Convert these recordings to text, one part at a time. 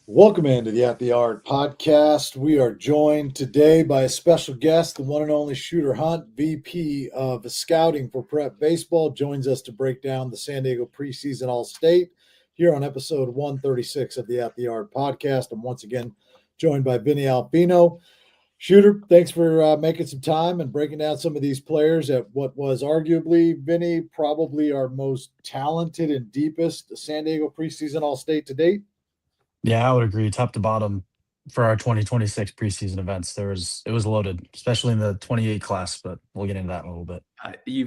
Welcome into the At the Yard podcast. We are joined today by a special guest, the one and only Shooter Hunt, VP of Scouting for Prep Baseball, joins us to break down the San Diego Preseason All-State here on episode 136 of the At the Yard podcast. I'm once again joined by Vinnie Alfino. Shooter, thanks for making some time and breaking down some of these players at what was arguably, Vinnie, probably our most talented and deepest San Diego Preseason All-State to date. Yeah, I would agree. Top to bottom for our 2026 preseason events, it was loaded, especially in the 28 class, but we'll get into that in a little bit.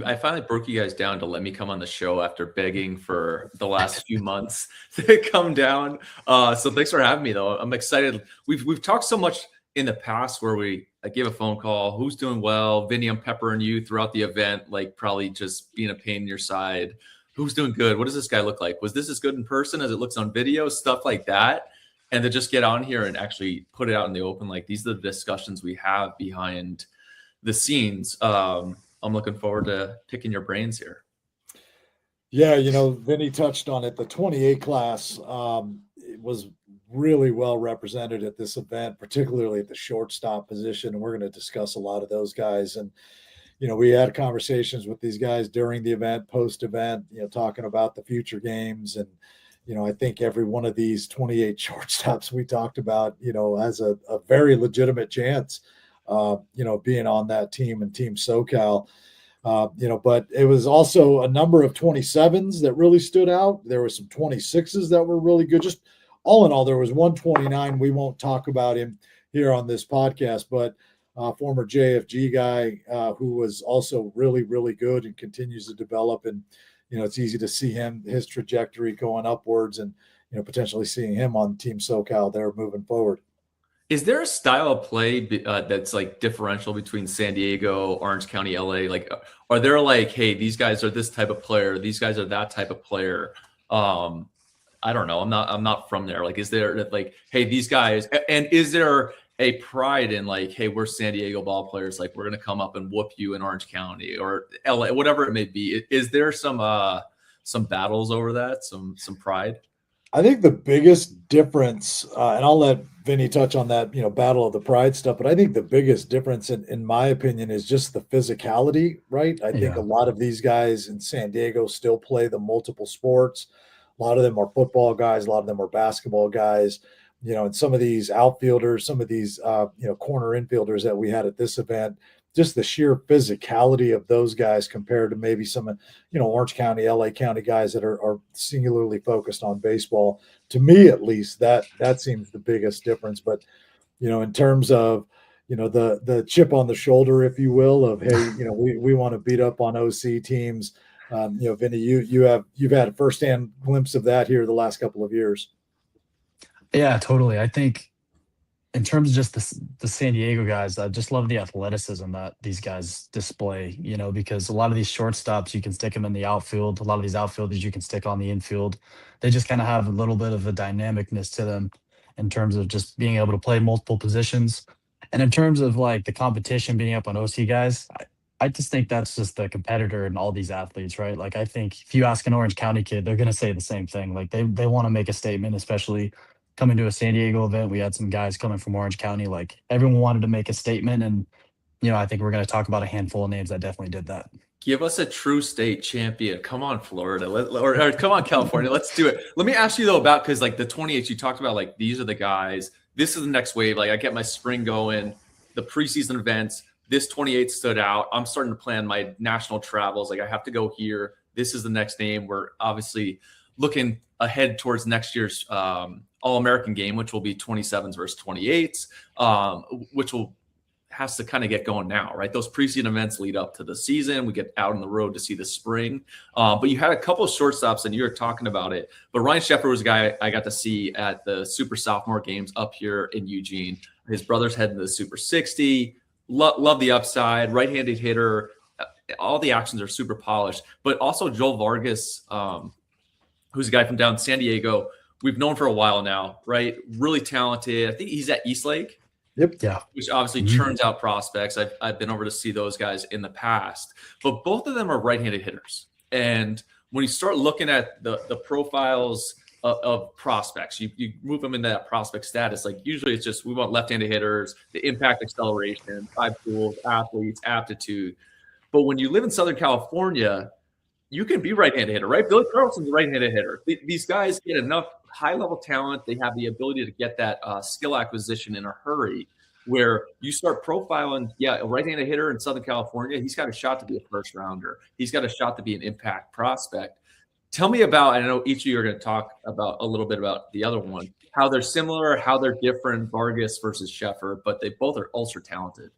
I finally broke you guys down to let me come on the show after begging for the last few months to come down. So thanks for having me, though. I'm excited. We've talked so much in the past where I gave a phone call. Who's doing well? Vinny, I'm peppering you throughout the event, like probably just being a pain in your side. Who's doing good? What does this guy look like? Was this as good in person as it looks on video? Stuff like that. And to just get on here and actually put it out in the open, like these are the discussions we have behind the scenes. I'm looking forward to picking your brains here. Yeah, Vinny touched on it. The 28 class it was really well represented at this event, particularly at the shortstop position. And we're going to discuss a lot of those guys. And, we had conversations with these guys during the event, post-event, talking about the future games. And, I think every one of these 28 shortstops we talked about, has a very legitimate chance, being on that team and Team SoCal. But it was also a number of 27s that really stood out. There were some 26s that were really good. Just all in all, there was 129. We won't talk about him here on this podcast, but former JFG guy who was also really, really good and continues to develop. And, it's easy to see his trajectory going upwards and, potentially seeing him on Team SoCal there moving forward. Is there a style of play that's like differential between San Diego, Orange County, LA? Like, are there like, hey, these guys are this type of player, these guys are that type of player? I don't know. I'm not from there. Like, is there like, hey, these guys, and is there a pride in like, hey, we're San Diego ball players, like we're gonna come up and whoop you in Orange County or LA, whatever it may be? Is there some battles over that, some pride? I think the biggest difference, and I'll let Vinny touch on that, battle of the pride stuff, but I think the biggest difference, in my opinion, is just the physicality, right? I think a lot of these guys in San Diego still play the multiple sports. A lot of them are football guys. A lot of them are basketball guys. And some of these outfielders, some of these, corner infielders that we had at this event, just the sheer physicality of those guys compared to maybe some, Orange County, LA County guys that are singularly focused on baseball. To me, at least, that seems the biggest difference. But, in terms of, the chip on the shoulder, if you will, of, hey, we want to beat up on OC teams. Vinny, you've had a firsthand glimpse of that here the last couple of years. Yeah, totally. I think in terms of just the San Diego guys, I just love the athleticism that these guys display, because a lot of these shortstops, you can stick them in the outfield. A lot of these outfielders, you can stick on the infield. They just kind of have a little bit of a dynamicness to them in terms of just being able to play multiple positions. And in terms of like the competition being up on OC guys, I just think that's just the competitor in all these athletes, right? Like I think if you ask an Orange County kid, they're gonna say the same thing. Like they want to make a statement, especially coming to a San Diego event. We had some guys coming from Orange County. Like everyone wanted to make a statement, and I think we're gonna talk about a handful of names that definitely did that. Give us a true state champion. Come on, Florida, or come on, California. Let's do it. Let me ask you though about, because like the 28s you talked about, like these are the guys. This is the next wave. Like I get my spring going, the preseason events. This 28 stood out. I'm starting to plan my national travels. Like I have to go here. This is the next name. We're obviously looking ahead towards next year's All-American game, which will be 27s versus 28s, which has to kind of get going now, right? Those preseason events lead up to the season. We get out on the road to see the spring. But you had a couple of shortstops, and you were talking about it. But Ryan Sheffer was a guy I got to see at the Super Sophomore games up here in Eugene. His brother's heading to the Super 60. Love the upside, right-handed hitter. All the actions are super polished. But also Joel Vargas, who's a guy from down San Diego, we've known for a while now, right? Really talented. I think he's at Eastlake. Yep. Yeah. Which obviously churns out prospects. I've been over to see those guys in the past. But both of them are right-handed hitters. And when you start looking at the profiles of prospects. You move them into that prospect status. Like usually it's just we want left-handed hitters, the impact acceleration, 5 tools, athletes, aptitude. But when you live in Southern California, you can be right-handed hitter, right? Billy Carlson's a right-handed hitter. These guys get enough high-level talent. They have the ability to get that skill acquisition in a hurry where you start profiling, a right-handed hitter in Southern California, he's got a shot to be a first rounder. He's got a shot to be an impact prospect. Tell me about, I know each of you are going to talk about a little bit about the other one, how they're similar, how they're different, Vargas versus Sheffer, but they both are ultra talented.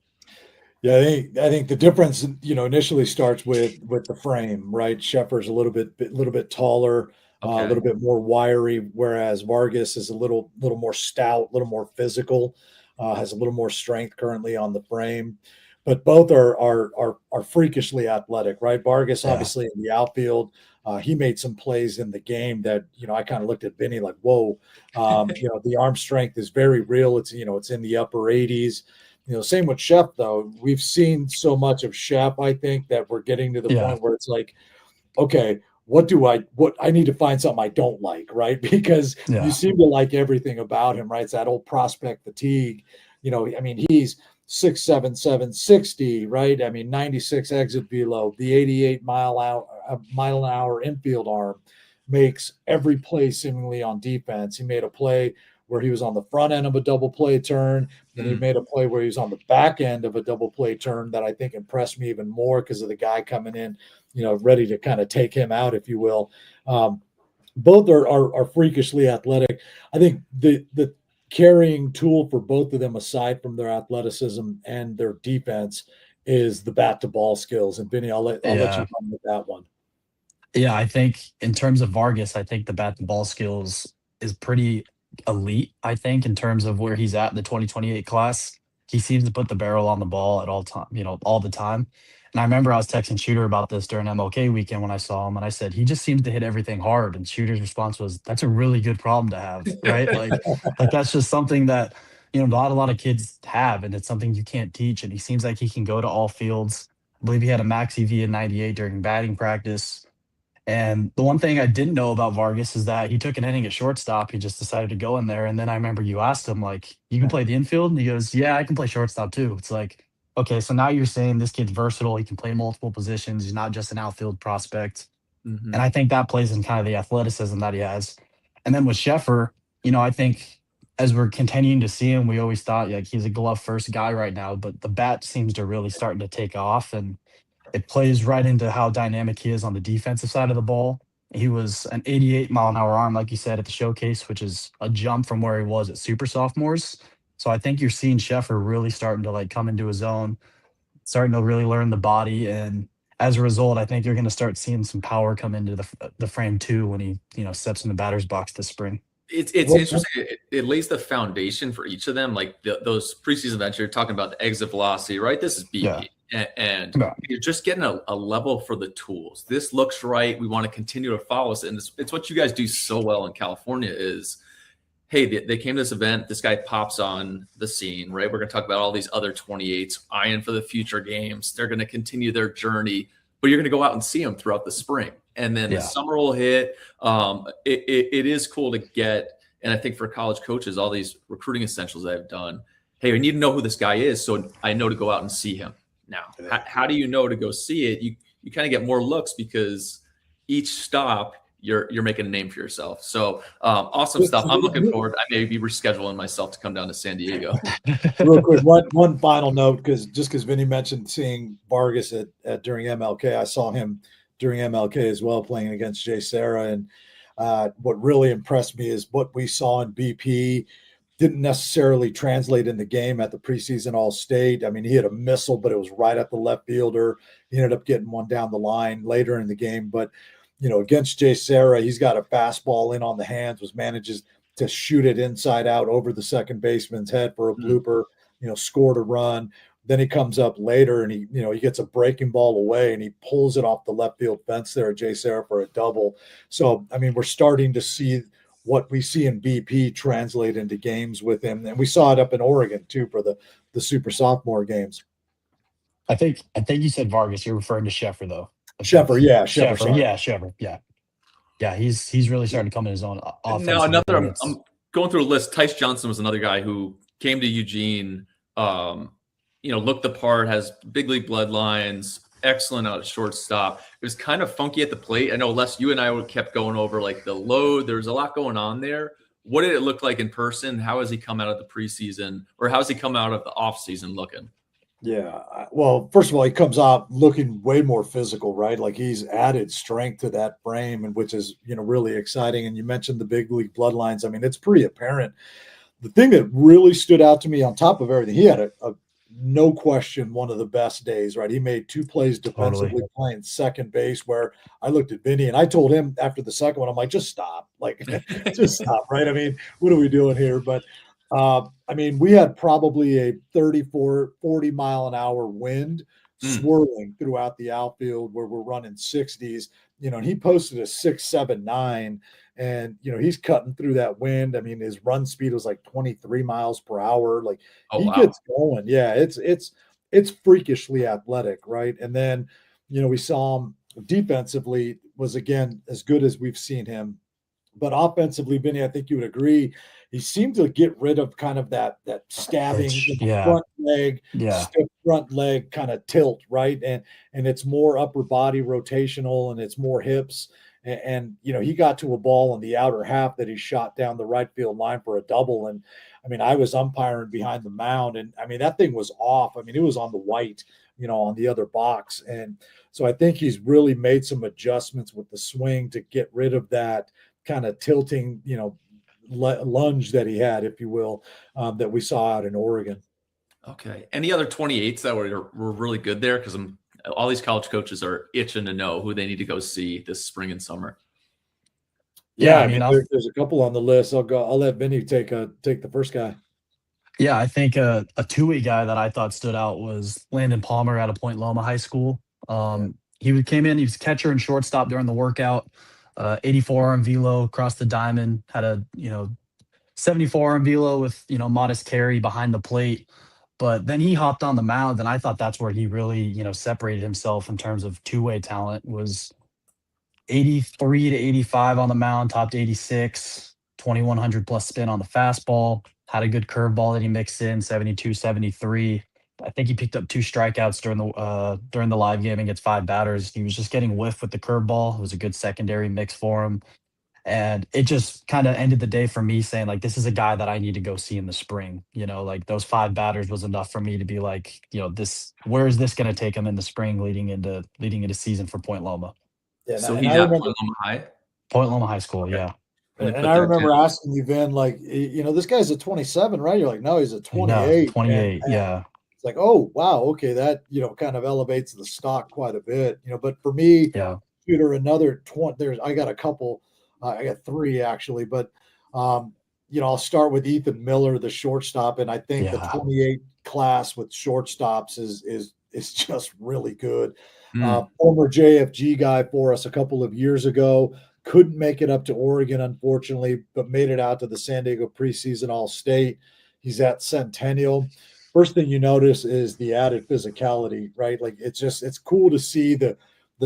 Yeah, I think the difference, initially starts with the frame, right? Sheffer's a little bit taller, a little bit more wiry, whereas Vargas is a little more stout, a little more physical, has a little more strength currently on the frame. But both are freakishly athletic, right? Vargas, obviously in the outfield, he made some plays in the game that I kind of looked at Vinny like, whoa, the arm strength is very real. It's it's in the upper 80s. Same with Shep, though. We've seen so much of Shep, I think, that we're getting to the point where it's like, okay, what I need to find something I don't like, right? Because you seem to like everything about him, right? It's that old prospect fatigue. He's 6'7", 760, right? 96 exit velo, the 88 mile an hour infield arm, makes every play seemingly on defense. He made a play where he was on the front end of a double play turn. Then he made a play where he was on the back end of a double play turn that I think impressed me even more because of the guy coming in, ready to kind of take him out, if you will. Both are freakishly athletic. I think the carrying tool for both of them, aside from their athleticism and their defense, is the bat to ball skills. And Vinny, I'll let you run with that one. Yeah, I think in terms of Vargas, I think the bat to ball skills is pretty elite, I think, in terms of where he's at in the 2028 class. He seems to put the barrel on the ball at all time, all the time. And I remember I was texting Shooter about this during MLK weekend when I saw him, and I said, he just seems to hit everything hard. And Shooter's response was, that's a really good problem to have, right? like that's just something that, not a lot of kids have, and it's something you can't teach. And he seems like he can go to all fields. I believe he had a max EV in 98 during batting practice. And the one thing I didn't know about Vargas is that he took an inning at shortstop. He just decided to go in there. And then I remember you asked him, like, you can play the infield? And he goes, yeah, I can play shortstop too. It's like, okay, so now you're saying this kid's versatile. He can play multiple positions. He's not just an outfield prospect. And I think that plays in kind of the athleticism that he has. And then with Sheffer, I think as we're continuing to see him, we always thought like he's a glove first guy right now, but the bat seems to really starting to take off. And it plays right into how dynamic he is on the defensive side of the ball. He was an 88 mile an hour arm, like you said, at the showcase, which is a jump from where he was at super sophomores. So I think you're seeing Sheffer really starting to come into his own, starting to really learn the body. And as a result, I think you're going to start seeing some power come into the frame too when he, steps in the batter's box this spring. It's interesting. It lays the foundation for each of them. Like those preseason events, you're talking about the exit velocity, right? This is BP. Yeah. And you're just getting a level for the tools. This looks right. We want to continue to follow us. And it's what you guys do so well in California is, hey, they came to this event. This guy pops on the scene, right? We're going to talk about all these other 28s, eyeing for the future games. They're going to continue their journey, but you're going to go out and see them throughout the spring. And then the summer will hit. It is cool to get, and I think for college coaches, all these recruiting essentials I've done, hey, I need to know who this guy is so I know to go out and see him. Now, how do you know to go see it? You kind of get more looks because each stop you're making a name for yourself. So awesome stuff. I'm looking forward. I may be rescheduling myself to come down to San Diego. Real quick, one final note, because Vinny mentioned seeing Vargas at during MLK. I saw him during MLK as well, playing against Jay Serra. And what really impressed me is what we saw in BP didn't necessarily translate in the game at the preseason All-State. He had a missile, but it was right at the left fielder. He ended up getting one down the line later in the game. But, against Jay Serra, he's got a fastball in on the hands, manages to shoot it inside out over the second baseman's head for a blooper, scored a run. Then he comes up later and he gets a breaking ball away and he pulls it off the left field fence there at Jay Serra for a double. So, we're starting to see what we see in BP translate into games with him. And we saw it up in Oregon too for the super sophomore games. I think you said Vargas. You're referring to Sheffer though. Sheffer, yeah. Sheffer, yeah, Sheffer, yeah. Yeah, he's really starting to come in his own Now, offensively. another, I'm going through a list. Tice Johnson was another guy who came to Eugene, looked the part, has big league bloodlines, excellent out of shortstop. It was kind of funky at the plate. I know, Les, you and I kept going over like the load. There's a lot going on there. What did it look like in person? How has he come out of the preseason, or how's he come out of the offseason looking? Yeah. Well, first of all, he comes out looking way more physical, right? Like he's added strength to that frame, and which is, really exciting. And you mentioned the big league bloodlines. I mean, it's pretty apparent. The thing that really stood out to me on top of everything, he had a no question one of the best days, right? He made 2 plays Totally. defensively playing second base where I looked at Vinny and I told him after the second one, I'm like, just stop. Like, just stop, right? I mean, what are we doing here? But I mean, we had probably a 34, 40 mile an hour wind swirling throughout the outfield where we're running 60s, and he posted a 6.79, and he's cutting through that wind. I mean, his run speed was like 23 miles per hour. Like Oh, he wow. gets going. Yeah, it's freakishly athletic, right? And then, we saw him defensively was again as good as we've seen him. But offensively, Vinny, I think you would agree, he seemed to get rid of kind of that stabbing Yeah. front leg, Yeah. stiff front leg kind of tilt, right? And it's more upper body rotational and it's more hips. And he got to a ball in the outer half that he shot down the right field line for a double. And I mean, I was umpiring behind the mound, and I mean that thing was off. I mean, it was on the white, on the other box. And so I think he's really made some adjustments with the swing to get rid of that kind of tilting, lunge that he had, if you will, that we saw out in Oregon. Okay. Any other 28s that were really good there? Because all these college coaches are itching to know who they need to go see this spring and summer. Yeah, I I mean, mean, there's a couple on the list. I'll let Vinny take the first guy. yeah, I think a two-way guy that I thought stood out was Landon Palmer out of Point Loma High School. Yeah. Came in, he was catcher and shortstop during the workout. 84 arm velo across the diamond, had a 74 arm velo with modest carry behind the plate. But then he hopped on the mound, and I thought that's where he really separated himself in terms of two-way talent. Was 83 to 85 on the mound, topped 86, 2100 plus spin on the fastball. Had a good curveball that he mixed in, 72, 73. I think he picked up 2 strikeouts during the live game against 5 batters. He was just getting whiff with the curveball. It was a good secondary mix for him. And it just kind of ended the day for me saying, like, this is a guy that I need to go see in the spring. Like those 5 batters was enough for me to be like, where is this going to take him in the spring leading into season for Point Loma? Yeah, So and he's I at remember Point Loma High. Point Loma High School, Okay. yeah. and I remember asking you, Vin, like, this guy's a 27, right? You're like, no, he's a No, 28. 28, yeah. It's like, oh, wow, okay, that, kind of elevates the stock quite a bit, but for me, Yeah. shooter, another 20, I got a couple, I got 3 actually, but, I'll start with Ethan Miller, the shortstop, and I think the Yeah. 28 class with shortstops is just really good. Mm. Former JFG guy for us a couple of years ago, couldn't make it up to Oregon, unfortunately, but made it out to the San Diego preseason All-State. He's at Centennial. First thing you notice is the added physicality, right? Like it's cool to see the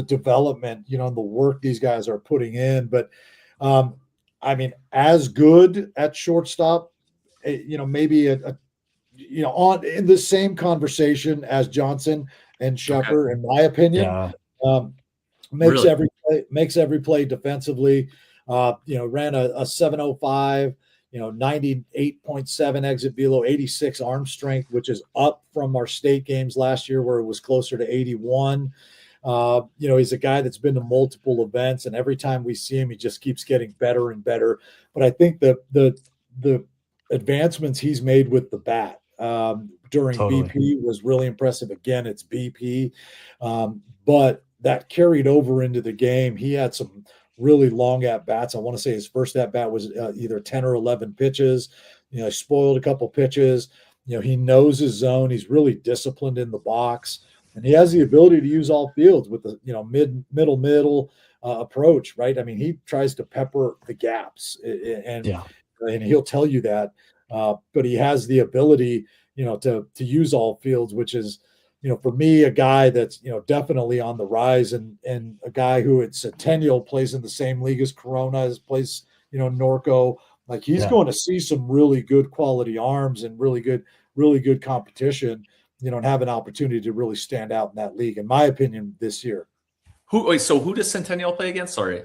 development, and the work these guys are putting in. But I mean, as good at shortstop, maybe on in the same conversation as Johnson and Sheffer, in my opinion. Yeah. Makes Really? every play defensively. Ran a 705, 98.7 exit velo, 86 arm strength, which is up from our state games last year where it was closer to 81. He's a guy that's been to multiple events, and every time we see him, he just keeps getting better and better. But I think the advancements he's made with the bat during Totally. BP was really impressive. Again, it's BP, but that carried over into the game. He had some really long at bats. I want to say his first at bat was either 10 or 11 pitches. Spoiled a couple pitches. He knows his zone. He's really disciplined in the box, and he has the ability to use all fields with the middle approach. Right. I mean, he tries to pepper the gaps, and he'll tell you that. But he has the ability, to use all fields, which is for me, a guy that's, definitely on the rise, and a guy who at Centennial plays in the same league as Corona, as plays, Norco. Like, he's Yeah. going to see some really good quality arms and really good competition, and have an opportunity to really stand out in that league, in my opinion, this year. So who does Centennial play against? Sorry.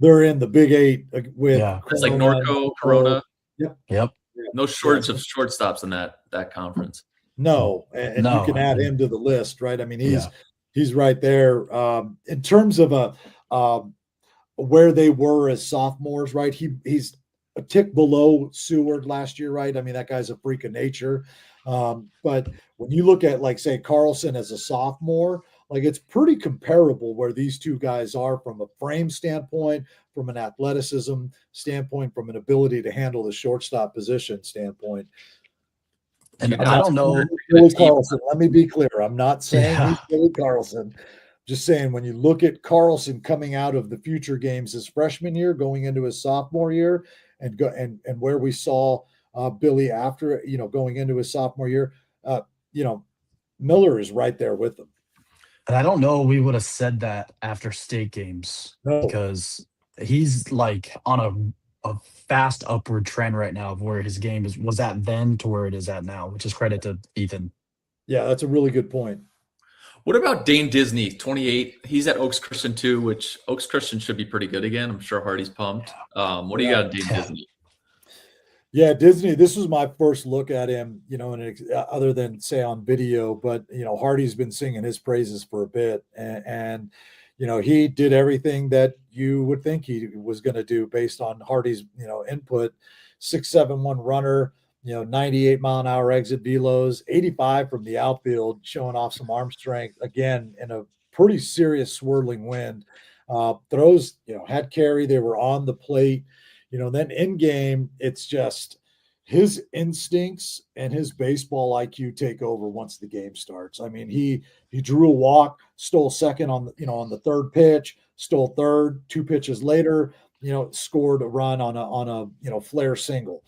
They're in the Big Eight with Yeah. It's like Corona, Norco, Corona. Yep. No shortage of shortstops in that conference. No, and you No, can I add mean, him to the list, right? I mean, yeah. he's right there. In terms of where they were as sophomores, right? He's a tick below Seward last year, right? I mean, that guy's a freak of nature. But when you look at, like, say, Carlson as a sophomore, like, it's pretty comparable where these two guys are from a frame standpoint, from an athleticism standpoint, from an ability to handle the shortstop position standpoint. And I'm I not don't saying know. he's Billy Carlson. Let me be clear. I'm not saying Yeah. he's Billy Carlson. Just saying, when you look at Carlson coming out of the future games his freshman year, going into his sophomore year, and where we saw Billy after, going into his sophomore year, you know, Miller is right there with him. And I don't know we would have said that after state games, No. because he's like on a fast upward trend right now of where his game was at then to where it is at now, which is credit to Ethan. Yeah, that's a really good point. What about Dane Disney, 28? He's at Oaks Christian too, which Oaks Christian should be pretty good again. I'm sure Hardy's pumped. What do you got on Dane Disney? Yeah, Disney, this was my first look at him, other than, say, on video, but, Hardy's been singing his praises for a bit. And he did everything that you would think he was going to do based on Hardy's, input. 6.71 runner, 98-mile-an-hour exit velos, 85 from the outfield, showing off some arm strength, again, in a pretty serious swirling wind. Throws, had carry, they were on the plate. Then in game, it's just his instincts and his baseball IQ take over once the game starts. I mean, he drew a walk, stole second on the third pitch, stole third, 2 pitches later, scored a run on a flare single.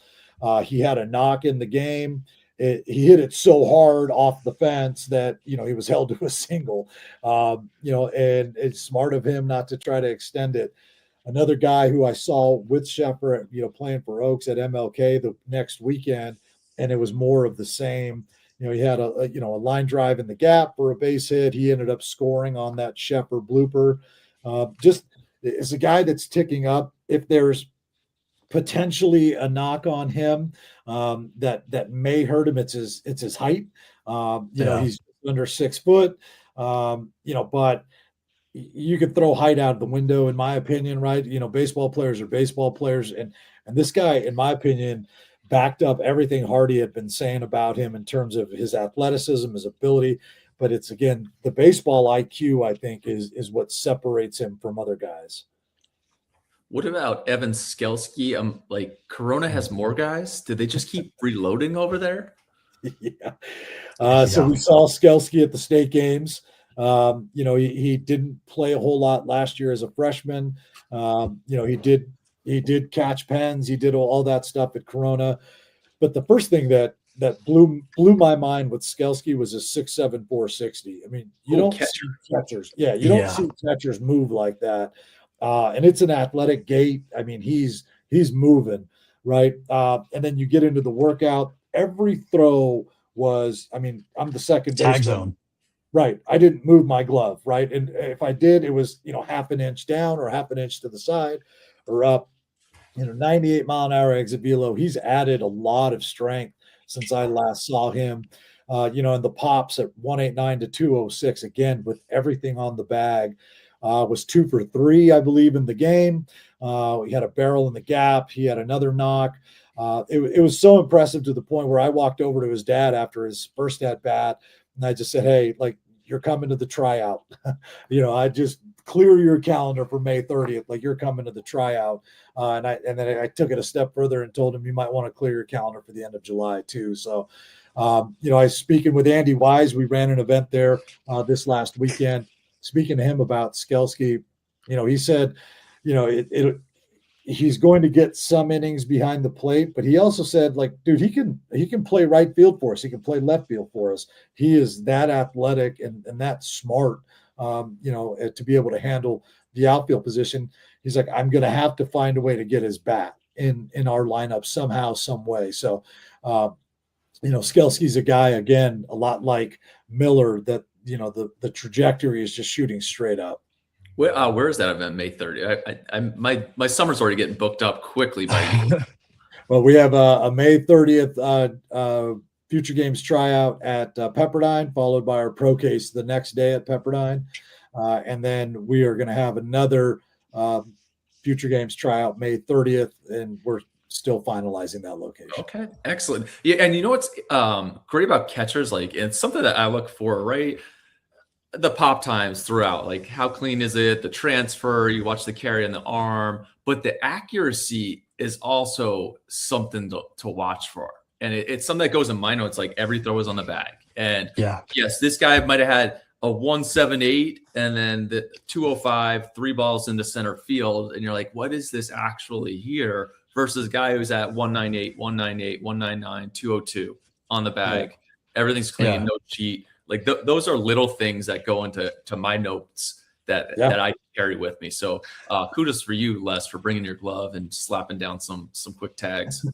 He had a knock in the game. He hit it so hard off the fence that he was held to a single. And it's smart of him not to try to extend it. Another guy who I saw with Sheffer, playing for Oaks at MLK the next weekend, and it was more of the same. He had a line drive in the gap for a base hit. He ended up scoring on that Sheffer blooper. Just is a guy that's ticking up. If there's potentially a knock on him that may hurt him, it's his height. He's under 6 foot. But you could throw height out the window, in my opinion, right? Baseball players are baseball players. And this guy, in my opinion, backed up everything Hardy had been saying about him in terms of his athleticism, his ability. But it's, again, the baseball IQ, I think, is what separates him from other guys. What about Evan Skelski? Like, Corona has more guys. Did they just keep reloading over there? Yeah. So we saw Skelski at the state games. He didn't play a whole lot last year as a freshman. He did catch pens. He did all that stuff at Corona. But the first thing that blew my mind with Skelski was his 6'7", 460. I mean, you don't see catchers. Yeah, you don't see catchers move like that. And it's an athletic gait. I mean, he's moving, right? And then you get into the workout. Every throw was, I mean, I'm the second tag baseman. zone. Right. I didn't move my glove, right? And if I did, it was, half an inch down or half an inch to the side or up. 98-mile-an-hour exit velo. He's added a lot of strength since I last saw him. And the pops at 189 to 206, again, with everything on the bag. Was 2 for 3, I believe, in the game. He had a barrel in the gap. He had another knock. It was so impressive to the point where I walked over to his dad after his first at bat, and I just said, "Hey, like, you're coming to the tryout." I just clear your calendar for May 30th. Like, you're coming to the tryout. And then I took it a step further and told him you might want to clear your calendar for the end of July too. So, I was speaking with Andy Wise. We ran an event there this last weekend. Speaking to him about Skelski, he said, he's going to get some innings behind the plate, but he also said, like, dude, he can play right field for us. He can play left field for us. He is that athletic and that smart, to be able to handle the outfield position. He's like, I'm going to have to find a way to get his bat in our lineup somehow, some way. So, Skelski's a guy, again, a lot like Miller, that, the trajectory is just shooting straight up. Where is that event? May 30th. My summer's already getting booked up quickly by you. Well, we have a May 30th Future Games tryout at Pepperdine, followed by our pro case the next day at Pepperdine. And then we are going to have another Future Games tryout May 30th, and we're still finalizing that location. Okay, excellent. Yeah, and you know what's great about catchers? Like, it's something that I look for, right? The pop times throughout, like how clean is it, the transfer, you watch the carry in the arm, but the accuracy is also something to watch for. And it's something that goes in my notes, like every throw is on the bag. And yes, this guy might have had a 178 and then the 205, 3 balls into center field. And you're like, what is this actually here? Versus a guy who's at 198, 198, 199, 202 on the bag. Yeah. Everything's clean, no cheat. Like those are little things that go into my notes that I carry with me. So kudos for you, Les, for bringing your glove and slapping down some quick tags.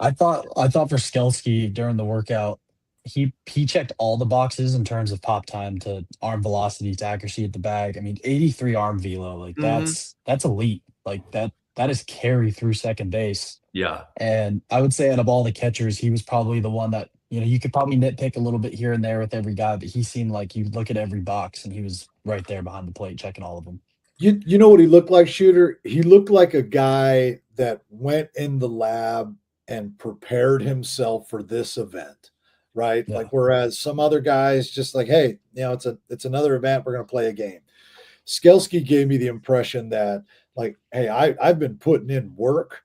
I thought for Skelski during the workout, he checked all the boxes in terms of pop time to arm velocity to accuracy at the bag. I mean, 83 arm velo, like that's elite. Like that is carry through second base. Yeah. And I would say out of all the catchers, he was probably the one that, you could probably nitpick a little bit here and there with every guy, but he seemed like you look at every box and he was right there behind the plate checking all of them. You know what he looked like, Shooter? He looked like a guy that went in the lab and prepared himself for this event, right? Yeah. Like, whereas some other guys just like, hey, it's another event, we're going to play a game. Skelski gave me the impression that, like, hey, I've been putting in work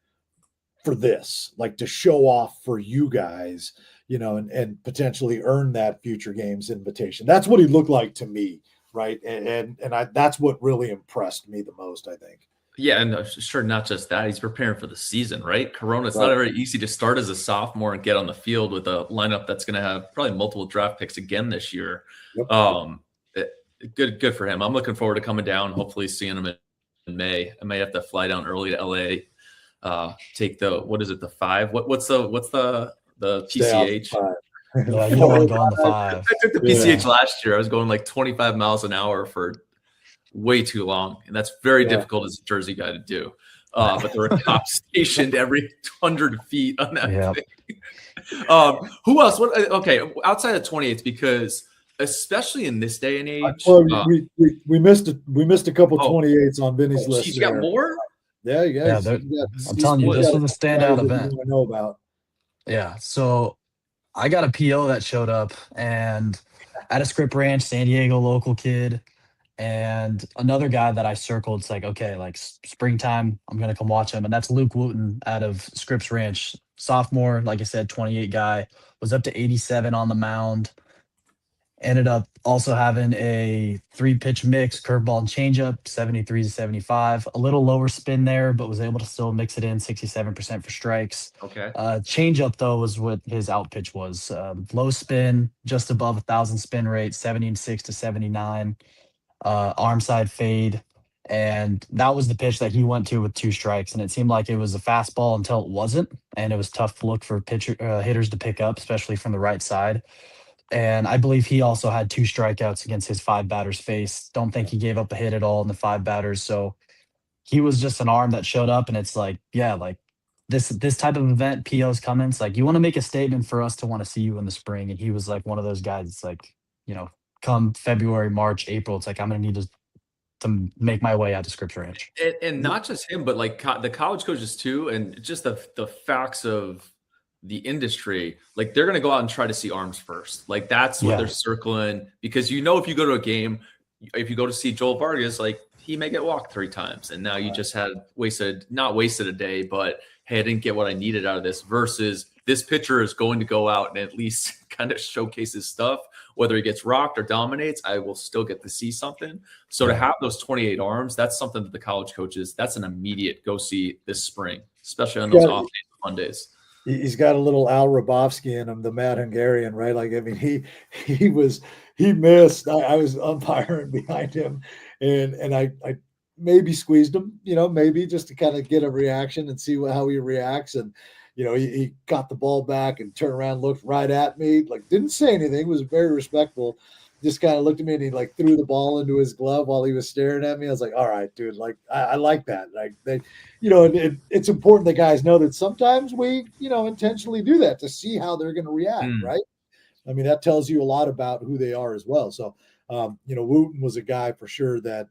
for this, like, to show off for you guys, and potentially earn that Future Games invitation. That's what he looked like to me, right? And that's what really impressed me the most, I think. Yeah, and sure, not just that, he's preparing for the season, right? Corona, it's not very easy to start as a sophomore and get on the field with a lineup that's going to have probably multiple draft picks again this year. Yep. Good for him. I'm looking forward to coming down, hopefully seeing him in May. I might have to fly down early to LA. Take the 5? What's the PCH? Yeah, you don't want to go on the 5. I took the PCH last year. I was going like 25 miles an hour for way too long, and that's very difficult as a Jersey guy to do. But there were cops stationed every 100 feet on that thing. Who else? Okay, outside of 28s, because especially in this day and age, we missed a couple 28s on Vinny's list. He's got more. Yeah, you guys. I'm telling you, this was a standout event. I know about. Yeah, so I got a PO that showed up, and at a Script Ranch, San Diego local kid, and another guy that I circled. It's like, okay, like springtime, I'm gonna come watch him, and that's Luke Wooten out of Scripps Ranch, sophomore. Like I said, 28 guy, was up to 87 on the mound. Ended up also having a 3-pitch mix, curveball and changeup, 73 to 75. A little lower spin there, but was able to still mix it in, 67% for strikes. Okay. Changeup, though, was what his out pitch was. Low spin, just above 1,000 spin rate, 76 to 79. Arm side fade. And that was the pitch that he went to with 2 strikes. And it seemed like it was a fastball until it wasn't. And it was tough look for hitters to pick up, especially from the right side. And I believe he also had 2 strikeouts against his 5 batters face. Don't think he gave up a hit at all in the 5 batters. So he was just an arm that showed up, and it's like, yeah, like this type of event, PO's coming. It's like, you want to make a statement for us to want to see you in the spring. And he was like one of those guys. It's like, come February, March, April, it's like, I'm going to need to make my way out to Scripps Ranch. And not just him, but like the college coaches too. And just the facts of the industry, like they're going to go out and try to see arms first. Like that's what they're circling, because if you go to a game, if you go to see Joel Vargas, like he may get walked 3 times, and now you just had not wasted a day, but hey, I didn't get what I needed out of this, versus this pitcher is going to go out and at least kind of showcase his stuff. Whether he gets rocked or dominates, I will still get to see something. So to have those 28 arms, that's something that the college coaches, that's an immediate go see this spring, especially on those off days, fun days. He's got a little Al Rabovsky in him, the Mad Hungarian, right? Like, I mean, he missed. I was umpiring behind him, and I maybe squeezed him, maybe just to kind of get a reaction and see how he reacts. And he got the ball back and turned around, looked right at me, like didn't say anything, was very respectful. Just kind of looked at me and he like threw the ball into his glove while he was staring at me. I was like, all right, dude, like I like that. Like it's important that guys know that sometimes we, intentionally do that to see how they're going to react, right? I mean, that tells you a lot about who they are as well. So, Wooten was a guy for sure that,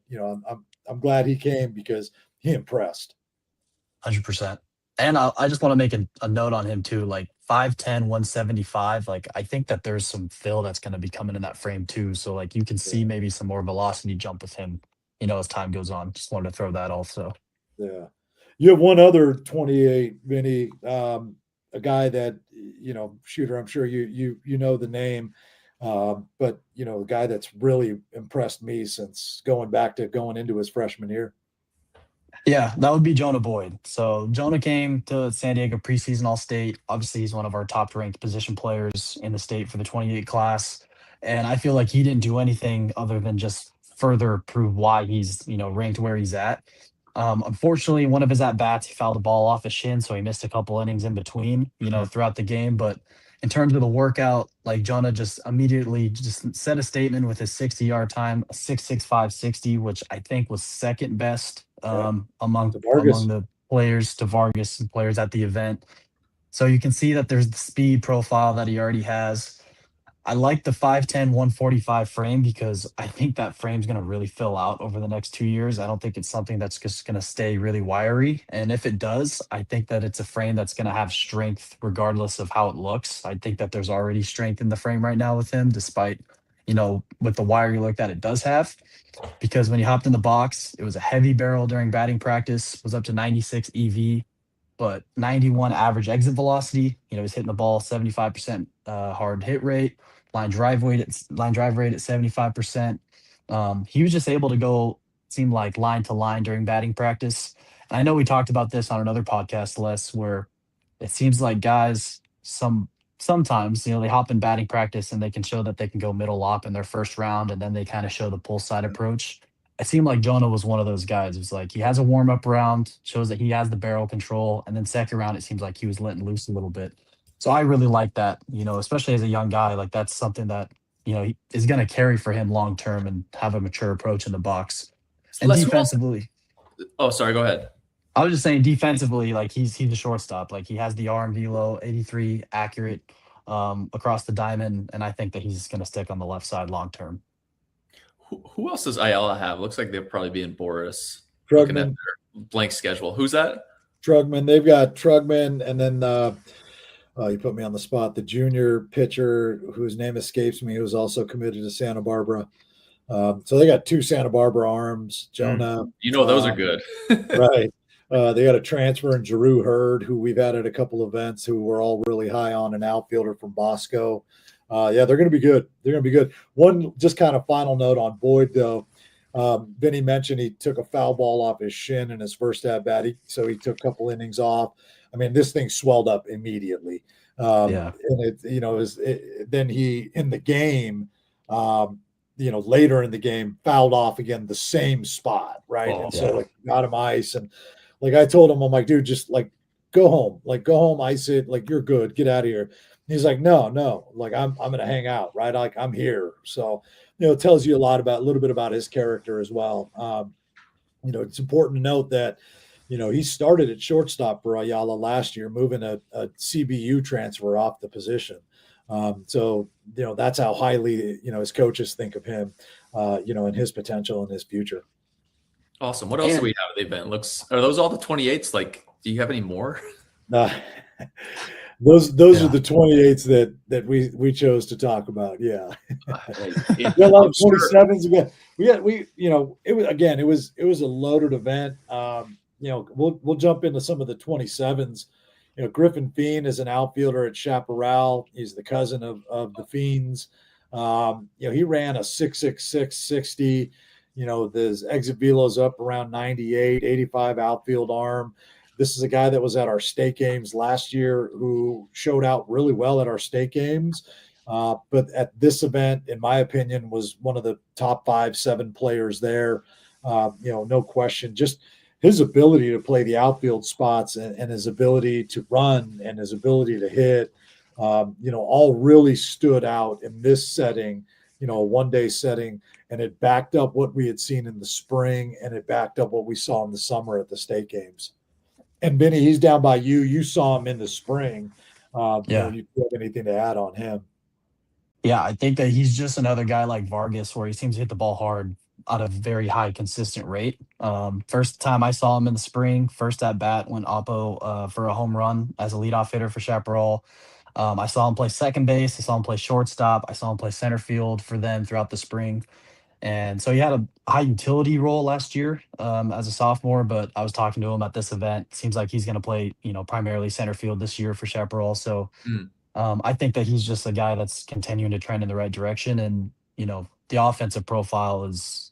I'm glad he came because he impressed. 100%. And I just want to make a note on him too, like 5'10", 175. Like, I think that there's some fill that's going to be coming in that frame too. So like you can see maybe some more velocity jump with him, as time goes on. Just wanted to throw that also. Yeah. You have one other 28, Vinny, a guy that, shooter, I'm sure you know the name, but a guy that's really impressed me since going into his freshman year. Yeah, that would be Jonah Boyd. So Jonah came to San Diego preseason All-State. Obviously, he's one of our top-ranked position players in the state for the 28 class. And I feel like he didn't do anything other than just further prove why he's, ranked where he's at. Unfortunately, one of his at-bats, he fouled the ball off his shin, so he missed a couple innings in between, throughout the game. But in terms of the workout, like Jonah just immediately just set a statement with his 60-yard time, a 6.65 60, which I think was second best among the players to Vargas and players at the event. So you can see that there's the speed profile that he already has. I like the 5'10", 145 frame because I think that frame's going to really fill out over the next 2 years. I don't think it's something that's just going to stay really wiry. And if it does, I think that it's a frame that's going to have strength regardless of how it looks. I think that there's already strength in the frame right now with him, despite, with the wiry look that it does have. Because when he hopped in the box, it was a heavy barrel during batting practice, was up to 96 EV, but 91 average exit velocity. He's hitting the ball 75% hard hit rate, line drive rate at 75%. He was just able to go, seem like line to line during batting practice. And I know we talked about this on another podcast, Les, where it seems like guys sometimes, they hop in batting practice and they can show that they can go middle op in their first round, and then they kind of show the pull side approach. It seemed like Jonah was one of those guys. It was like he has a warm-up round, shows that he has the barrel control, and then second round, it seems like he was letting loose a little bit. So I really like that, especially as a young guy. Like, that's something that, is going to carry for him long-term and have a mature approach in the box. And defensively. Oh, sorry, go ahead. I was just saying defensively, like he's a shortstop. Like, he has the arm velo, 83 accurate across the diamond, and I think that he's going to stick on the left side long-term. Who else does Ayala have? Looks like they'll probably be in Boris. Trugman. Looking at their blank schedule. Who's that? Trugman. They've got Trugman, and then you put me on the spot. The junior pitcher whose name escapes me, who's also committed to Santa Barbara. So they got two Santa Barbara arms. Jonah. Those are good. Right. They got a transfer in Giroux Hurd, who we've had at a couple events, who we're all really high on, an outfielder from Bosco. They're going to be good. They're going to be good. One just kind of final note on Boyd, though. Vinny mentioned he took a foul ball off his shin in his first at bat, so he took a couple innings off. I mean, this thing swelled up immediately. And then he in the game, later in the game, fouled off again the same spot, right? So got him ice, and like I told him, I'm like, dude, just like go home, ice it, like you're good, get out of here. And he's like, no, like I'm gonna hang out, right? Like I'm here. So it tells you a little bit about his character as well. It's important to note that he started at shortstop for Ayala last year, moving a CBU transfer off the position. So that's how highly his coaches think of him, and his potential and his future. Awesome. What else do we have at the event? Are those all the 28s? Like, do you have any more? Those are the 28s that we chose to talk about. Yeah. We got a lot of 27s. It was a loaded event. We'll jump into some of the 27s Griffin Fiend is an outfielder at Chaparral. He's the cousin of the Fiends. He ran a 6.66 60. His exit velo's up around 98, 85 outfield arm. This is a guy that was at our state games last year who showed out really well at our state games. But at this event, in my opinion, was one of the top 5-7 players there. No question. Just his ability to play the outfield spots and his ability to run and his ability to hit, all really stood out in this setting, a one-day setting, and it backed up what we had seen in the spring, and it backed up what we saw in the summer at the state games. And Vinny, he's down by you. You saw him in the spring. Yeah. Do you have anything to add on him? Yeah, I think that he's just another guy like Vargas where he seems to hit the ball hard at a very high consistent rate. First time I saw him in the spring, first at bat went Oppo for a home run as a leadoff hitter for Chaparral. I saw him play second base. I saw him play shortstop. I saw him play center field for them throughout the spring. And so he had a high utility role last year as a sophomore, but I was talking to him at this event. Seems like he's going to play, primarily center field this year for Chaparral. So Mm. I think that he's just a guy that's continuing to trend in the right direction. And, the offensive profile is,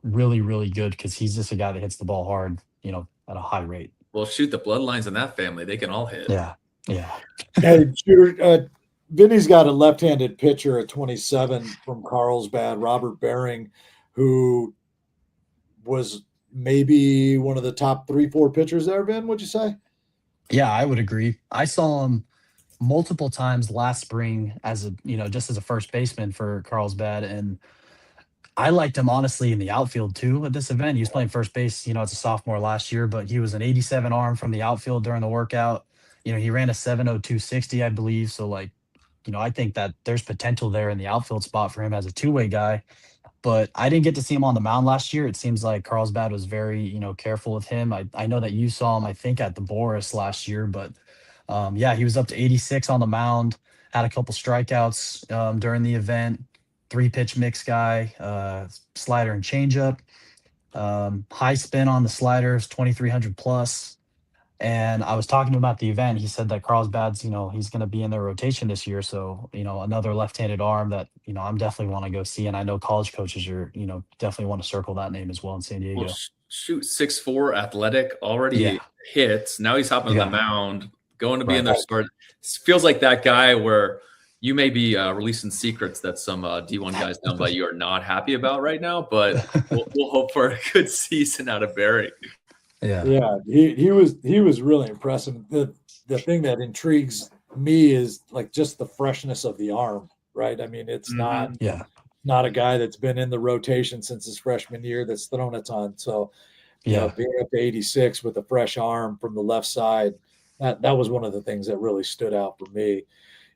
really, really good because he's just a guy that hits the ball hard, at a high rate. Well, shoot, the bloodlines in that family, they can all hit. Yeah. Yeah. Hey, Shooter, Vinny's got a left-handed pitcher at 27 from Carlsbad, Robert Bering, who was maybe one of the top 3-4 pitchers there, Vin, would you say? Yeah, I would agree. I saw him multiple times last spring as just as a first baseman for Carlsbad. And I liked him honestly in the outfield too at this event. He was playing first base, as a sophomore last year, but he was an 87 arm from the outfield during the workout. He ran a 7.02 60, I believe. So I think that there's potential there in the outfield spot for him as a two-way guy. But I didn't get to see him on the mound last year. It seems like Carlsbad was very, careful with him. I know that you saw him, I think, at the Boris last year, but yeah, he was up to 86 on the mound, had a couple strikeouts during the event, 3-pitch mix guy, slider and changeup, high spin on the sliders, 2,300 plus. And I was talking to him at the event. He said that Carlsbad's, he's going to be in their rotation this year. So, another left-handed arm that, I'm definitely want to go see. And I know college coaches are, definitely want to circle that name as well in San Diego. Well, shoot, 6'4", athletic, already Yeah. hits. Now he's hopping on Yeah. the mound, going to be Right. in their start. Feels like that guy where you may be releasing secrets that some D1 guys down by you are not happy about right now, but we'll hope for a good season out of Barry. Yeah. He was really impressive. The thing that intrigues me is like just the freshness of the arm, right? I mean, it's Mhm. not a guy that's been in the rotation since his freshman year that's thrown a ton. So, being up to 86 with a fresh arm from the left side, that was one of the things that really stood out for me.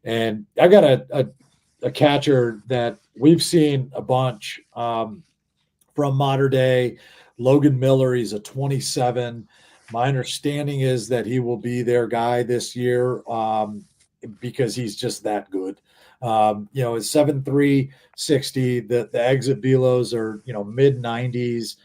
And I got a catcher that we've seen a bunch from Mater Dei. Logan Miller, he's a 27. My understanding is that he will be their guy this year because he's just that good. His 7.3 60, the exit velos are, mid 90s.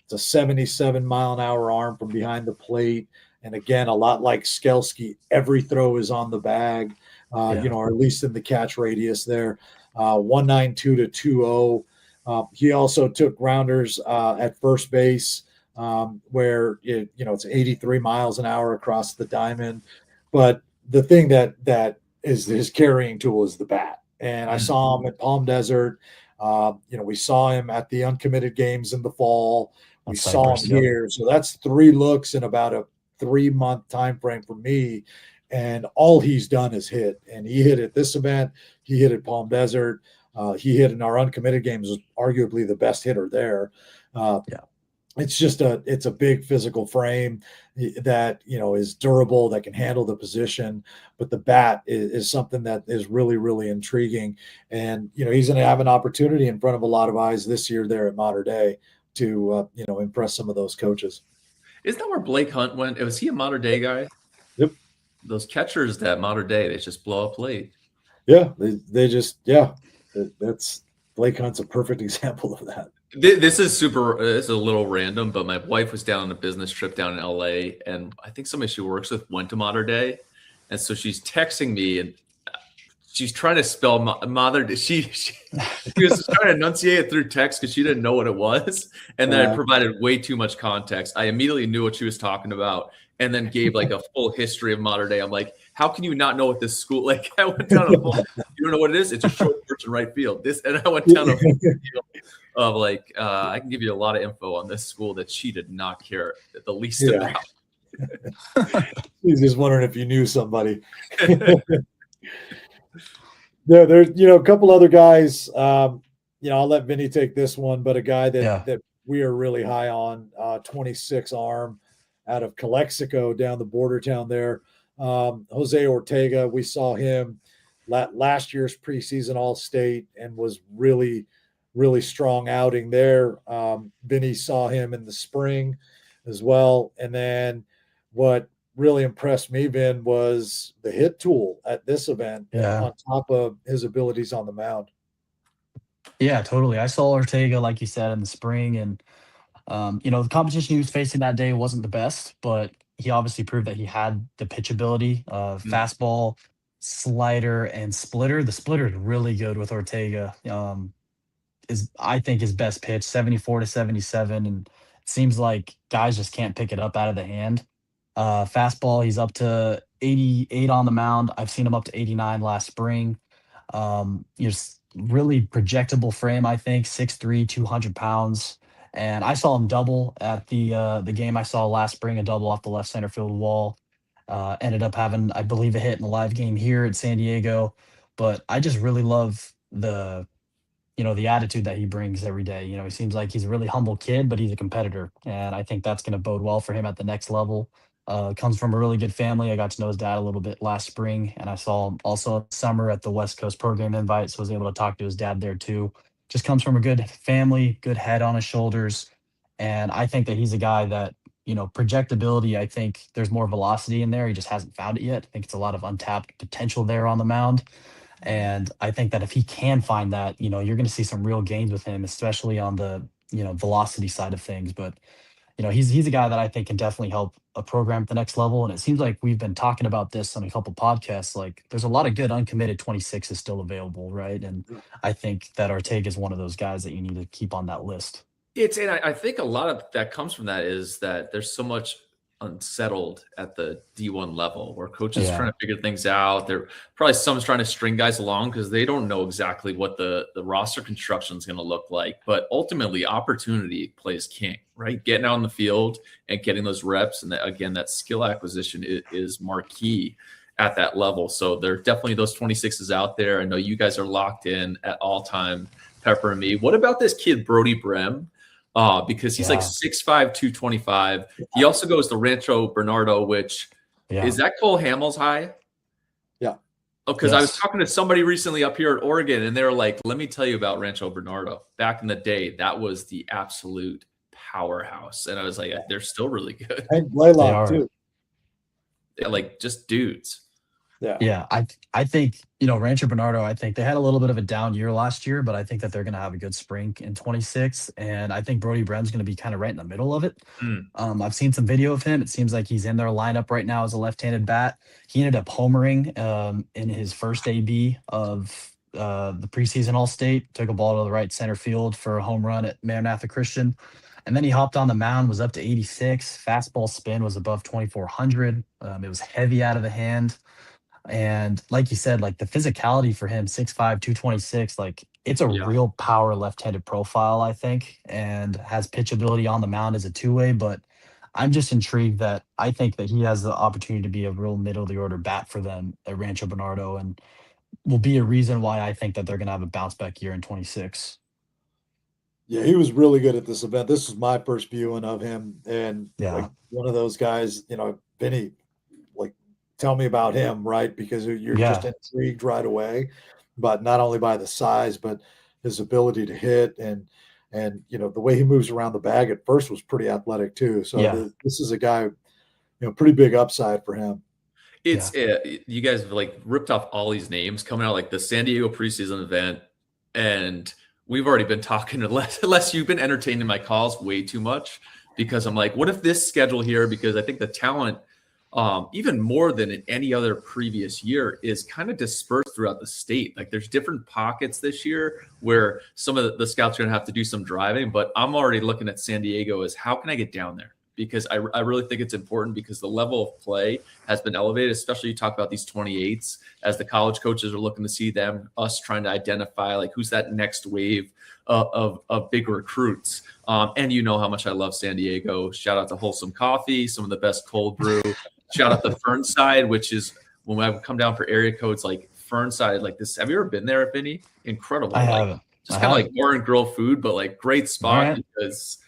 It's a 77 mile an hour arm from behind the plate. And again, a lot like Skelski, every throw is on the bag, or at least in the catch radius there. 192 to 20. He also took grounders at first base where it's 83 miles an hour across the diamond. But the thing that is his carrying tool is the bat. And I saw him at Palm Desert. We saw him at the uncommitted games in the fall. We saw him here. So that's 3 looks in about a 3-month time frame for me. And all he's done is hit. And he hit at this event. He hit at Palm Desert. He hit in our uncommitted games, was arguably the best hitter there. It's just it's a big physical frame that, is durable, that can handle the position, but the bat is something that is really, really intriguing. And, he's going to have an opportunity in front of a lot of eyes this year there at Mater Dei to, impress some of those coaches. Isn't that where Blake Hunt went? Was he a Mater Dei guy? Yep. Those catchers that Mater Dei, they just blow up late. Yeah, they just, that's Blake Hunt's a perfect example of that. This is super. It's a little random, but my wife was down on a business trip down in LA, and I think somebody she works with went to Mater Day, and so she's texting me, and she's trying to spell Mater. She was just trying to enunciate it through text because she didn't know what it was, and then I provided way too much context. I immediately knew what she was talking about, and then gave like a full history of Mater Day. I'm like, how can you not know what this school? Like, I went down a full. You don't know what it is? It's a short porch in right field. And I went down a full field of like, I can give you a lot of info on this school that she did not care the least about. He's just wondering if you knew somebody. There's a couple other guys. I'll let Vinny take this one, but a guy that we are really high on, 26 arm out of Calexico down the border town there. Jose Ortega, we saw him last year's preseason All-State and was really, really strong outing there. Vinny saw him in the spring as well. And then what really impressed me, Vin, was the hit tool at this event on top of his abilities on the mound. Yeah, totally. I saw Ortega, like you said, in the spring, and the competition he was facing that day wasn't the best, but he obviously proved that he had the pitch ability, fastball, slider, and splitter. The splitter is really good with Ortega. Is I think his best pitch, 74 to 77, and it seems like guys just can't pick it up out of the hand. Fastball, he's up to 88 on the mound. I've seen him up to 89 last spring. Really projectable frame, I think, 6'3", 200 pounds. And I saw him double at the game I saw last spring, a double off the left center field wall. Ended up having, I believe, a hit in the live game here at San Diego. But I just really love the attitude that he brings every day. He seems like he's a really humble kid, but he's a competitor. And I think that's going to bode well for him at the next level. Comes from a really good family. I got to know his dad a little bit last spring, and I saw him also summer at the West Coast program invite, so I was able to talk to his dad there too. Just comes from a good family, good head on his shoulders, and I think that he's a guy that, projectability, I think there's more velocity in there. He just hasn't found it yet. I think it's a lot of untapped potential there on the mound. And I think that if he can find that, you're going to see some real gains with him, especially on the, velocity side of things. But, he's a guy that I think can definitely help a program at the next level. And it seems like we've been talking about this on a couple podcasts. Like there's a lot of good uncommitted 26 is still available, right? And I think that Ortega is one of those guys that you need to keep on that list. And I think a lot of that comes from that is that there's so much unsettled at the D1 level where coaches trying to figure things out. They're probably some's trying to string guys along because they don't know exactly what the roster construction is going to look like. But ultimately, opportunity plays king, right? Getting out in the field and getting those reps. And again, that skill acquisition is marquee at that level. So there are definitely those 26s out there. I know you guys are locked in at all time, Pepper and me. What about this kid, Brody Brem? Because he's like 6'5", 225. He also goes to Rancho Bernardo, which is that Cole Hamels high? Yeah. Oh, because I was talking to somebody recently up here at Oregon, and they were like, let me tell you about Rancho Bernardo. Back in the day, that was the absolute powerhouse. And I was like, they're still really good. And Blaylock, too. Yeah, like just dudes. Yeah. I think, Rancho Bernardo, I think they had a little bit of a down year last year, but I think that they're going to have a good spring in 26. And I think Brody Brem's going to be kind of right in the middle of it. I've seen some video of him. It seems like he's in their lineup right now as a left-handed bat. He ended up homering in his first AB of the preseason All-State, took a ball to the right center field for a home run at Maranatha Christian. And then he hopped on the mound, was up to 86. Fastball spin was above 2,400. It was heavy out of the hand. And like you said, like the physicality for him, 6'5", 226, like it's a real power left-handed profile, I think, and has pitch ability on the mound as a two-way. But I'm just intrigued that I think that he has the opportunity to be a real middle of the order bat for them at Rancho Bernardo and will be a reason why I think that they're going to have a bounce back year in 26. Yeah, he was really good at this event. This was my first viewing of him. And like one of those guys, Vinny, like, tell me about him, right? Because you're just intrigued right away, but not only by the size, but his ability to hit and the way he moves around the bag at first was pretty athletic too. So this is a guy, pretty big upside for him. It's you guys have like ripped off all these names coming out like the San Diego preseason event, and we've already been talking unless you've been entertaining my calls way too much, because I'm like, what if this schedule here, because I think the talent, even more than in any other previous year, is kind of dispersed throughout the state. Like there's different pockets this year where some of the scouts are going to have to do some driving, but I'm already looking at San Diego as how can I get down there? Because I really think it's important, because the level of play has been elevated, especially you talk about these 28s as the college coaches are looking to see them, us trying to identify like who's that next wave of big recruits. And you know how much I love San Diego. Shout out to Wholesome Coffee, some of the best cold brew. Shout out to Fernside, which is when I would come down for area codes like Fernside, like this. Have you ever been there, Vinny? Incredible. I Like haven't. just kind of like bar and grill food, but like great spot Right. because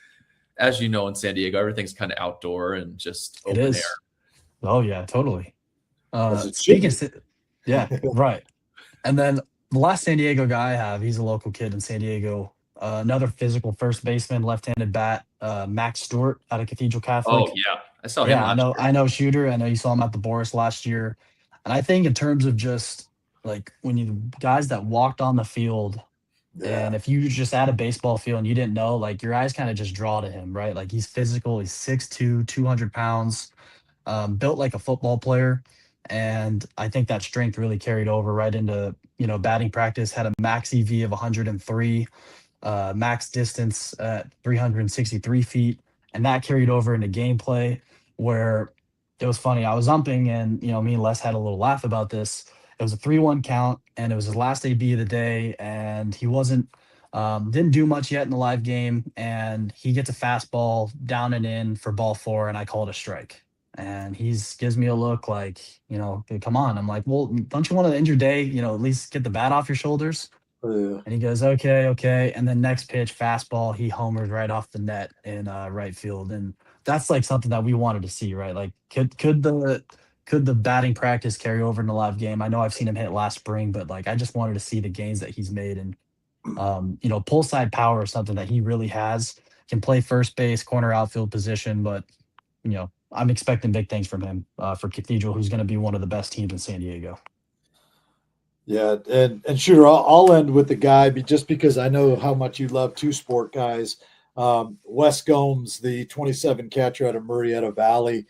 as you know, in San Diego, everything's kind of outdoor and just It open is. air. Oh yeah, totally. As it should Speaking, be. yeah, right. And then the last San Diego guy I have, he's a local kid in San Diego. Another physical first baseman, left-handed bat, Max Stewart out of Cathedral Oh Catholic. yeah, I saw him Yeah, last year. I know Shooter. I know you saw him at the Boris last year. And I think in terms of just like when you guys that walked on the field, and Yeah. if you just at a baseball field and you didn't know, like your eyes kind of just draw to him, right? Like he's physical, he's 6'2", 200 pounds, built like a football player. And I think that strength really carried over right into, batting practice, had a max EV of 103, max distance at 363 feet. And that carried over into gameplay where it was funny. I was umping and, me and Les had a little laugh about this. It was a 3-1 count and it was his last AB of the day. And he didn't do much yet in the live game. And he gets a fastball down and in for ball 4. And I call it a strike. And gives me a look like, come on. I'm like, well, don't you want to end your day, at least get the bat off your shoulders? Yeah. And he goes, okay, okay. And then next pitch, fastball, he homers right off the net in right field. And that's like something that we wanted to see, right? Like, could the batting practice carry over in the live game? I know I've seen him hit last spring, but like I just wanted to see the gains that he's made. And pull side power is something that he really has. Can play first base, corner outfield position, but I'm expecting big things from him for Cathedral, who's going to be one of the best teams in San Diego. Yeah, and Shooter, I'll end with the guy just because I know how much you love two sport guys. Wes Gomes, the 27 catcher out of Murrieta Valley,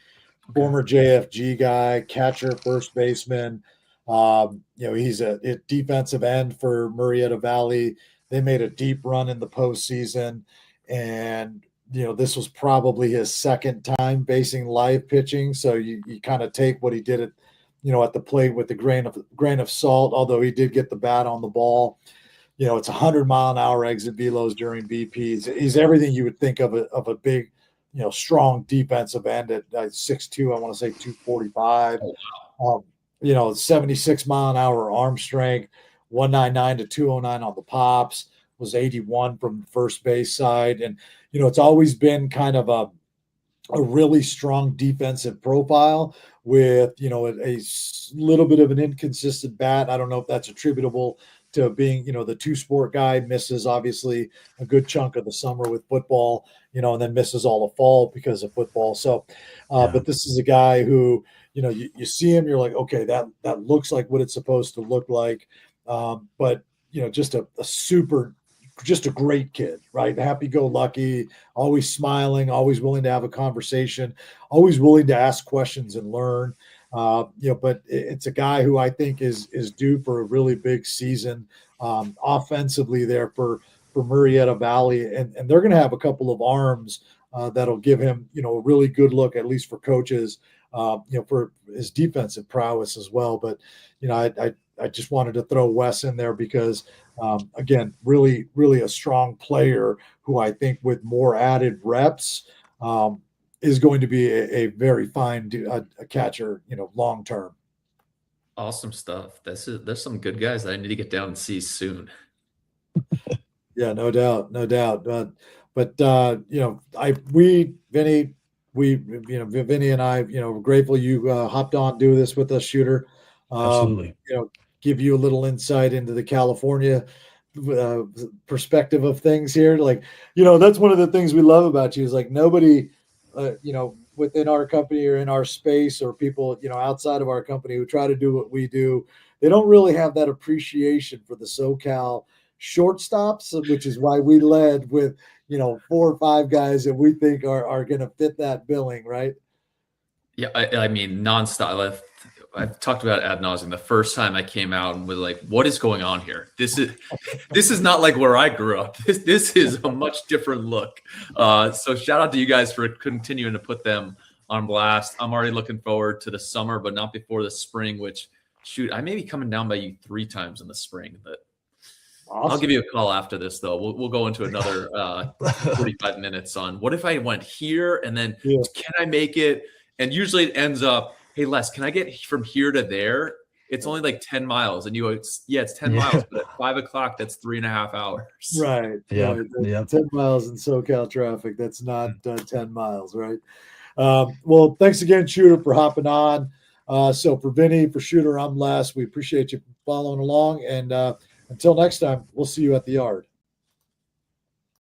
former JFG guy, catcher, first baseman. He's a defensive end for Murrieta Valley. They made a deep run in the postseason, and this was probably his second time facing live pitching. So you kind of take what he did at the plate with the grain of salt, although he did get the bat on the ball. It's 100-mile-an-hour exit velos during BPs. He's everything you would think of a big, strong defensive end at 6'2", I want to say 245. Oh, 76-mile-an-hour arm strength, 199 to 209 on the pops, was 81 from first base side. And, it's always been kind of a really strong defensive profile with, a little bit of an inconsistent bat. I don't know if that's attributable to being, the two sport guy, misses obviously a good chunk of the summer with football, and then misses all the fall because of football. So, but this is a guy who, you see him, you're like, okay, that looks like what it's supposed to look like. But, just just a great kid, right? Happy-go-lucky, always smiling, always willing to have a conversation, always willing to ask questions and learn. But it's a guy who I think is due for a really big season offensively there for Murrieta Valley, and they're going to have a couple of arms that'll give him a really good look, at least for coaches, for his defensive prowess as well. But I just wanted to throw Wes in there because again, really, really a strong player who I think with more added reps is going to be a very fine catcher, long term. awesome stuff. There's some good guys that I need to get down and see soon. Yeah, no doubt, no doubt. But Vinny and I, we're grateful you hopped on, do this with us, Shooter. Absolutely. Give you a little insight into the California perspective of things here. Like, that's one of the things we love about you is like nobody, within our company or in our space or people, outside of our company who try to do what we do, they don't really have that appreciation for the SoCal shortstops, which is why we led with, 4 or 5 guys that we think are going to fit that billing, right? Yeah, I mean, nonstop. I've talked about it ad nauseum. The first time I came out and was like, "What is going on here? This is not like where I grew up. This is a much different look." So shout out to you guys for continuing to put them on blast. I'm already looking forward to the summer, but not before the spring. Which, shoot, I may be coming down by you 3 times in the spring, but Awesome. I'll give you a call after this, though. We'll go into another 45 minutes on what if I went here and then can I make it? And usually it ends up, hey, Les, can I get from here to there? It's only like 10 miles. And it's 10 miles, but at 5 o'clock, that's 3.5 hours. Right. Yeah. Right. Yep. 10 miles in SoCal traffic. That's not 10 miles, right? Well, thanks again, Shooter, for hopping on. So for Vinny, for Shooter, I'm Les. We appreciate you following along. And until next time, we'll see you at the yard.